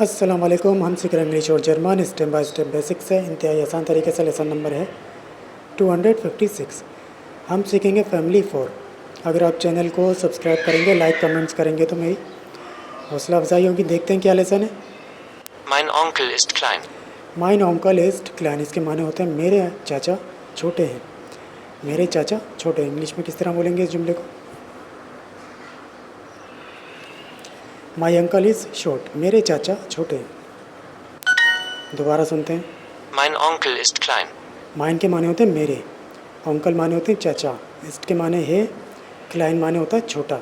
अस्सलाम वालेकुम। हम सीख रहे इंग्लिश और German step by step basic से इंतहाई आसान तरीके से। लेसन नंबर है 256। हम सीखेंगे फैमिली 4। अगर आप चैनल को सब्सक्राइब करेंगे, लाइक कमेंट्स करेंगे तो मेरी हौसला अफजाई होगी। देखते हैं क्या लेसन है। Mein Onkel ist klein. माइन ओंकल इस्ट क्लैन, इसके माने होते हैं मेरे चाचा छोटे हैं। मेरे चाचा छोटे हैं। इंग्लिश में किस तरह बोलेंगे इस जुमले को? माई अंकल इज़ शॉर्ट, मेरे चाचा छोटे हैं। दोबारा सुनते हैं। Mein Onkel ist klein. Mine के माने होते हैं मेरे, अंकल माने होते हैं चाचा, इस्ट के माने है, क्लाइन माने होता है छोटा।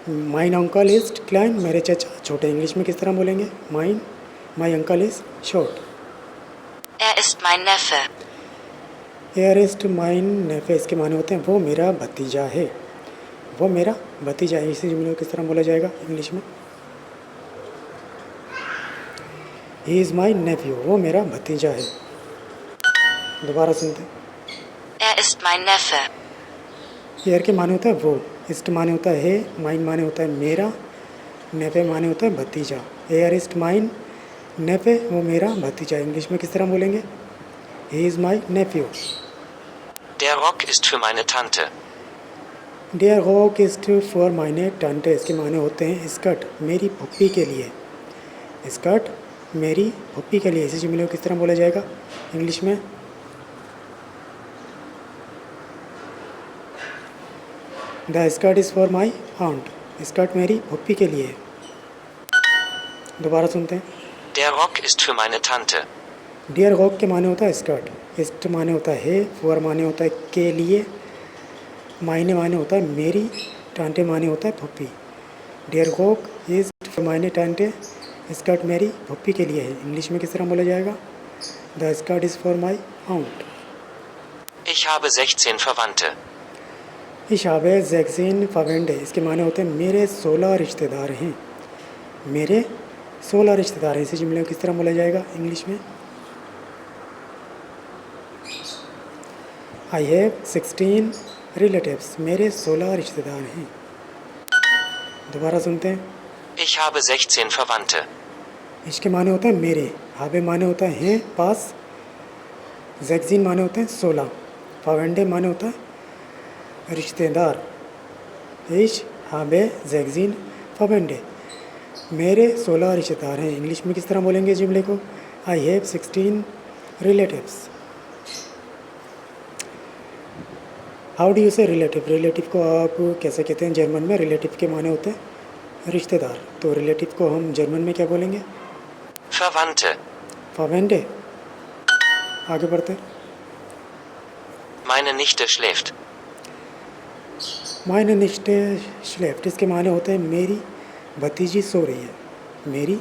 माइन अंकल इज क्लाइन, मेरे चाचा छोटे। इंग्लिश में किस तरह बोलेंगे? My uncle is short. Er ist mein Neffe. एयर इस्ट माइन नेफे, इसके माने होते हैं वो मेरा भतीजा है। वो मेरा भतीजा है। इसी जुमले को किस तरह बोला जाएगा इंग्लिश में? ही इज़ माई नेफ्यू, वो मेरा भतीजा है। दोबारा सुनते हैं। Er ist mein Neffe. Air के माने होता है वो, इस्ट माने होता है, माइन माने होता है मेरा, नेफे माने होता है भतीजा। एयर इस्ट माइन नेफे, वो मेरा भतीजा। इंग्लिश में किस तरह बोलेंगे? He is my nephew. Der Rock ist für meine Tante. डियर हॉक इस्ट फॉर माइने टंटे, इसके माने होते हैं स्कर्ट, मेरी फुप्पी के लिए। स्कर्ट मेरी फुप्पी के लिए। इसी जुमले को किस तरह बोला जाएगा इंग्लिश में? The skirt is for my aunt, skirt मेरी फुप्पी के लिए। दोबारा सुनते हैं। Der Rock ist für meine Tante. डियर हॉक के माने होता है स्कर्ट, इस्ट माने होता है, फॉर माने होता है के लिए, मायने माने होता है मेरी, टांटे माने होता है फुप्पी। डियर हॉक इज फॉर मायने टांटे, स्कर्ट मेरी फुप्पी के लिए है। इंग्लिश में किस तरह बोला जाएगा? The skirt is for my aunt. Ich habe 16 Verwandte. इश हावे जैक्सिन फवेंडे, इसके माने होते हैं मेरे 16 रिश्तेदार हैं। मेरे 16 रिश्तेदार हैं। इसी जुमले को किस तरह बोला जाएगा इंग्लिश में? आई हैव 16 रिलेटिव्स, मेरे 16 रिश्तेदार हैं। दोबारा सुनते हैं। Ich habe 16 Verwandte. इसके माने होते हैं मेरे, हावे माने होता है हैं पास, जैक्सिन माने होते हैं 16, फवेंडे माने होता है रिश्तेदार। इश हावे जैक्सिन फवेंडे, मेरे 16 रिश्तेदार हैं। इंग्लिश में किस तरह बोलेंगे जुमले को? I have 16 relatives. How do you से रिलेटिव? रिलेटिव को आप कैसे कहते हैं जर्मन में? रिलेटिव के माने होते हैं रिश्तेदार। तो रिलेटिव को हम जर्मन में क्या बोलेंगे? Verwandte. फवेंडे। आगे बढ़ते। Meine Nichte schläft. माइने निश्टे श्लेफ्ट, इसके माने होते हैं मेरी भतीजी सो रही है। मेरी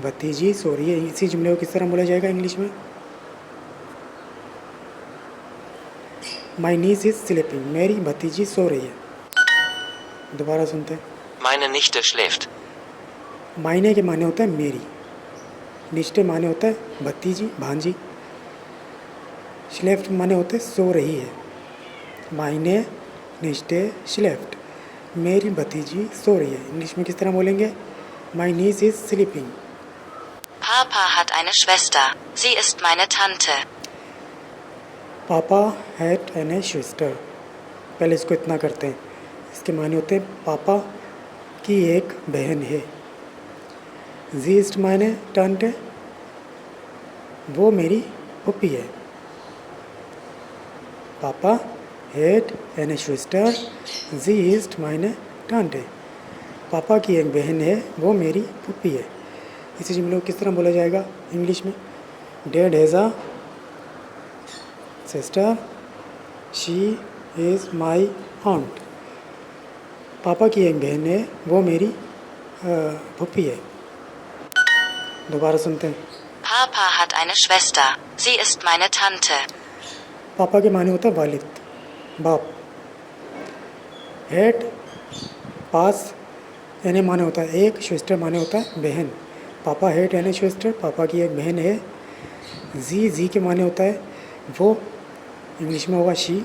भतीजी सो रही है। इसी जुमले को किस तरह बोला जाएगा इंग्लिश में? माई नीस इज स्लीपिंग, मेरी भतीजी सो रही है। दोबारा सुनते हैं। Meine Nichte schläft. मायने के माने होता है मेरी, निश्टे माने होता है भतीजी भांजी, श्लेफ्ट माने होते हैं सो रही है। मायने निश्टे श्लेफ्ट, मेरी भतीजी सो रही है। इंग्लिश में किस तरह बोलेंगे? My niece is sleeping. Papa hat eine Schwester. Sie ist meine Tante. पापा हैट एन शिस्टर, पहले इसको इतना करते हैं। इसके माने होते हैं पापा की एक बहन है। जी इस्ट माने टंटे, वो मेरी पुप्पी है। पापा हैट एन शिस्टर, जी इस्ट माने टंटे, पापा की एक बहन है, वो मेरी पुप्पी है। इसी जुमले को किस तरह बोला जाएगा इंग्लिश में? Dad has a sister, she is my aunt, पापा की एक बहन है, वो मेरी फूफी है। दोबारा सुनते हैं। Papa hat eine Schwester. Sie ist meine Tante. पापा के माने होता है वालिद, बाप। हेड पास, एने माने होता है एक, शिस्टर माने होता है बहन। पापा हेड एने शिस्टर, पापा की एक बहन है। जी के माने होता है वो, इंग्लिश में होगा शी।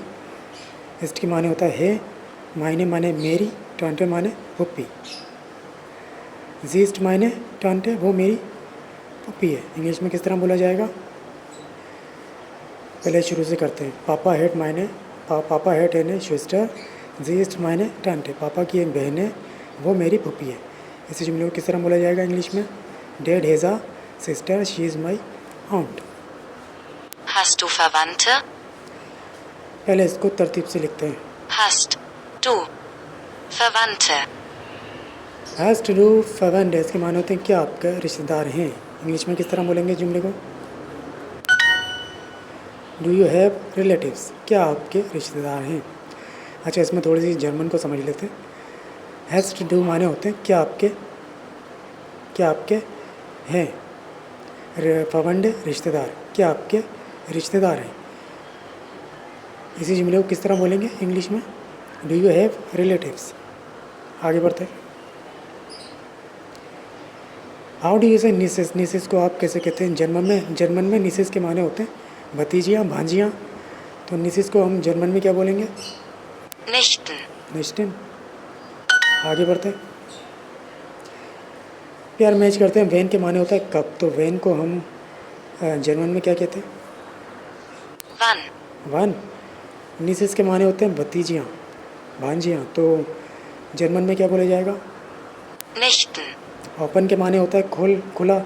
इस्ट के माने होता है मायने माने मेरी, टंटे माने पुप्पी। जी इस्ट मायने टंटे, वो मेरी पप्पी है। इंग्लिश में किस तरह बोला जाएगा? पहले शुरू से करते हैं। पापा हेट मायने पापा हेट एने श्वेस्टर, जी इस्ट मायने टंटे, पापा की एक बहन है, वो मेरी पप्पी है। इसी जुमले को किस तरह बोला जाएगा इंग्लिश में? Dad has a sister, she is my aunt. Hast du Verwandte? पहले इसको तरतीब से लिखते हैं। Hast du Verwandte? हैज़ टू डू फैवेंड, इसके माने होते हैं क्या आपके रिश्तेदार हैं। इंग्लिश में किस तरह बोलेंगे जुमले को? डू यू हैव रिलेटिव्स, क्या आपके रिश्तेदार हैं। अच्छा, इसमें थोड़ी सी जर्मन को समझ लेते हैं। हैज़ टू डू माने होते हैं क्या आपके हैं, फवंड रिश्तेदार, क्या आपके रिश्तेदार हैं। इसी जुमले को किस तरह बोलेंगे इंग्लिश में? Do you have relatives. आगे बढ़ते हैं। हाउ डू यू से निसेस, निसेस को आप कैसे कहते हैं जर्मन में निसेस के माने होते हैं भतीजियाँ, भांजियाँ। तो निसेस को हम जर्मन में क्या बोलेंगे? Nichten. निश्चिन। आगे बढ़ते हैं। प्यार मैच करते हैं। वैन के माने होता है कब, तो वैन को हम जर्मन में क्या कहते हैं? Wann? वन। निसेस के माने होते हैं भतीजियाँ, भांजियाँ, तो जर्मन में क्या बोला जाएगा? Nichten. ओपन के माने होता है खुला,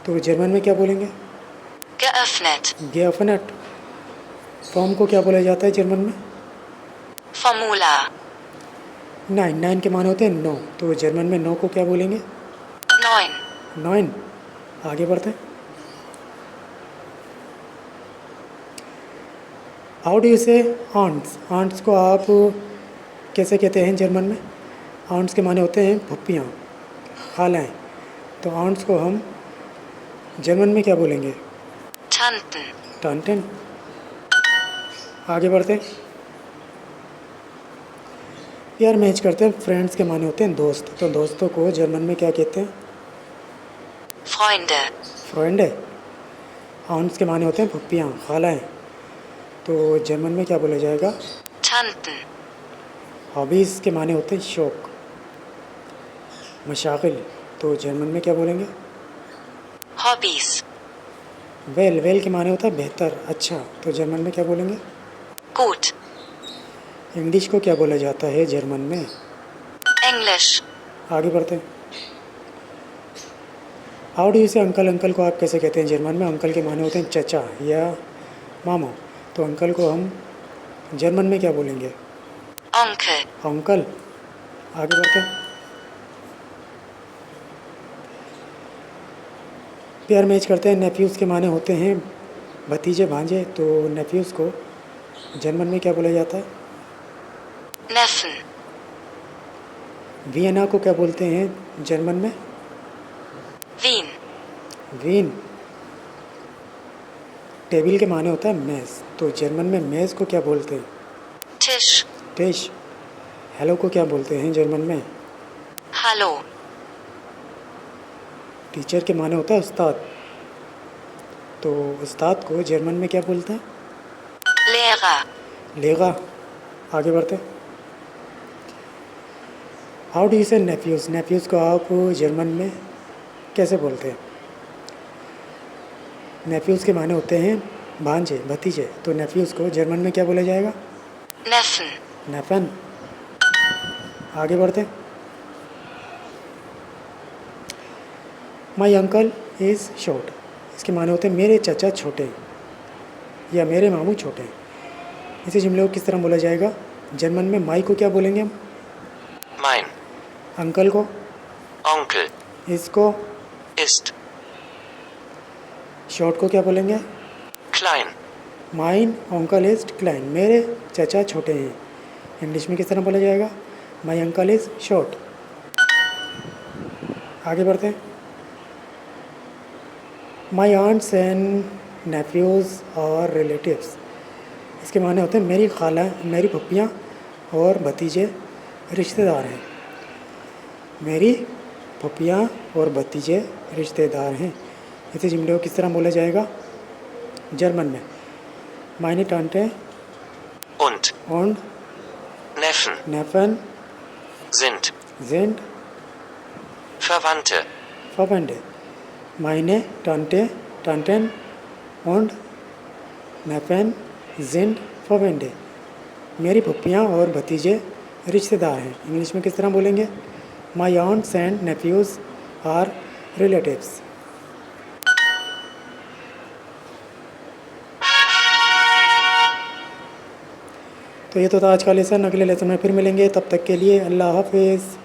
तो जर्मन में क्या बोलेंगे? Geöffnet. गेअफनेट। फॉर्म को क्या बोला जाता है जर्मन में? Formular. नाइन के माने होते हैं नो, तो जर्मन में नो को क्या बोलेंगे? Neun. नाइन। आगे बढ़ते हैं। हाउ डू यू से आंट्स, आंट्स को आप कैसे कहते हैं जर्मन में? आंट्स के माने होते हैं फुप्पियाँ, खालाएँ, तो आंट्स को हम जर्मन में क्या बोलेंगे? Tanten. टांटेन। आगे बढ़ते हैं। यार मैच करते हैं। फ्रेंड्स के माने होते हैं दोस्त, तो दोस्तों को जर्मन में क्या कहते हैं? Freunde. फ्रेंड है। आउंट्स के माने होते हैं फुप्पियाँ, खालाएँ, तो जर्मन में क्या बोला जाएगा? Tanten. हॉबीज़ के माने होते हैं शौक, मशागिल, तो जर्मन में क्या बोलेंगे? Hobbys. वेल के माने होता है बेहतर, अच्छा, तो जर्मन में क्या बोलेंगे? Gut. इंग्लिश को क्या बोला जाता है जर्मन में? Englisch. आगे बढ़ते हैं। हाउ डू यू से अंकल, अंकल को आप कैसे कहते हैं जर्मन में? अंकल के माने होते हैं चचा या मामा, तो अंकल को हम जर्मन में क्या बोलेंगे? Onkel. अंकल। आगे बढ़ते हैं। पेयर मैच करते हैं। नेफ्यूज़ के माने होते हैं भतीजे, भांजे, तो नेफ्यूज़ को जर्मन में क्या बोला जाता है? Neffen. वियना को क्या बोलते हैं जर्मन में? Wien. वीन। टेबल के माने होता है मेज़, तो जर्मन में मेज़ को क्या बोलते हैं? Tisch. टिश। हेलो को क्या बोलते हैं जर्मन में? Hallo. टीचर के माने होता है उस्ताद, तो उस्ताद को जर्मन में क्या बोलते हैं? Lehrer. लेगा। आगे बढ़ते हैं। हाउ डू यू से नेफ्यूज़, नेफ्यूज़ को आप जर्मन में कैसे बोलते हैं? नेफ्यूज़ के माने होते हैं भांजे, भतीजे, तो नेफ्यूज़ को जर्मन में क्या बोला जाएगा? Neffen. नेफन। आगे बढ़ते हैं। माई अंकल इज़ शॉर्ट, इसके माने होते हैं मेरे चाचा छोटे हैं या मेरे मामू छोटे हैं। इसी जुमले को किस तरह बोला जाएगा जर्मन में? माई को क्या बोलेंगे हम? Mein. अंकल को, Onkel. इसको, Ist. शॉर्ट को क्या बोलेंगे? Klein. माइन अंकल इज़ क्लाइन, मेरे चाचा छोटे हैं। इंग्लिश में किस तरह बोला जाएगा? My uncle is short. आगे बढ़ते हैं। माई आंट्स एंड नेफ्यूज़ और रिलेटिव्स, इसके माने होते हैं मेरी खाला, मेरी पप्पियाँ और भतीजे रिश्तेदार हैं। मेरी पप्पियाँ और भतीजे रिश्तेदार हैं। इसी जुमले को किस तरह बोला जाएगा जर्मन में? माइने टांटे Und. und Neffen. नेफन Sind. जिंड। Verwandte. Verwandte. Meine Tante, Tanten und Neffen sind Verwandte. मेरी फुप्पियाँ और भतीजे रिश्तेदार हैं. इंग्लिश में किस तरह बोलेंगे? My aunts and nephews are relatives. तो ये तो था आज का लेसन. अगले लेसन में फिर मिलेंगे. तब तक के लिए अल्लाह हाफिज़.